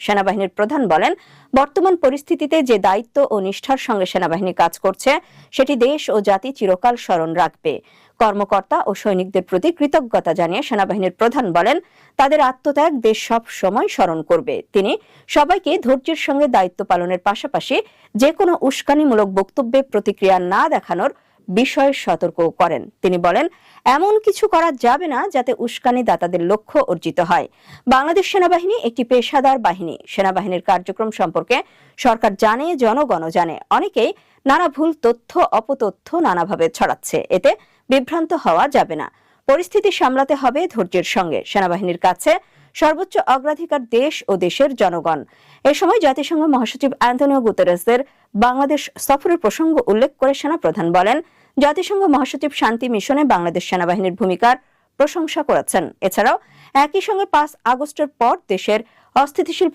সেনাবাহিনীর প্রধান বলেন, বর্তমান পরিস্থিতিতে যে দায়িত্ব ও নিষ্ঠার সঙ্গে সেনাবাহিনী কাজ করছে সেটি দেশ ও জাতি চিরকাল স্মরণ রাখবে। কর্মকর্তা ও সৈনিকদের প্রতি কৃতজ্ঞতা জানিয়ে সেনাবাহিনীর প্রধান বলেন, তাদের আত্মত্যাগ দেশ সব সময় স্মরণ করবে। তিনি সবাইকে ধৈর্যের সঙ্গে দায়িত্ব পালনের পাশাপাশি যে কোনো উস্কানিমূলক বক্তব্যে প্রতিক্রিয়া না দেখানোর বিষয়ে সতর্ক করেন। তিনি বলেন, এমন কিছু করা যাবে না যাতে উস্কানিদাতাদের লক্ষ্য অর্জিত হয়। বাংলাদেশ সেনাবাহিনী একটি পেশাদার বাহিনী। সেনাবাহিনীর কার্যক্রম সম্পর্কে সরকার জানে, জনগণও জানে। অনেকেই নানা ভুল তথ্য, অপতথ্য নানাভাবে ছড়াচ্ছে। এতে বিভ্রান্ত হওয়া যাবে না। পরিস্থিতি সামলাতে হবে ধৈর্যের সঙ্গে। সেনাবাহিনীর কাছে সর্বোচ্চ অগ্রাধিকার দেশ ও দেশের জনগণ। এ সময় জাতিসংঘ মহাসচিব অ্যান্টনিও গুতেরেসের বাংলাদেশ সফরের প্রসঙ্গ উল্লেখ করে সেনাপ্রধান বলেন, জাতিসংঘ মহাসচিব শান্তি মিশনে বাংলাদেশ সেনাবাহিনীর ভূমিকার প্রশংসা করেছেন। এছাড়াও একই সঙ্গে 5 আগস্টের পর দেশের অস্থিতিশীল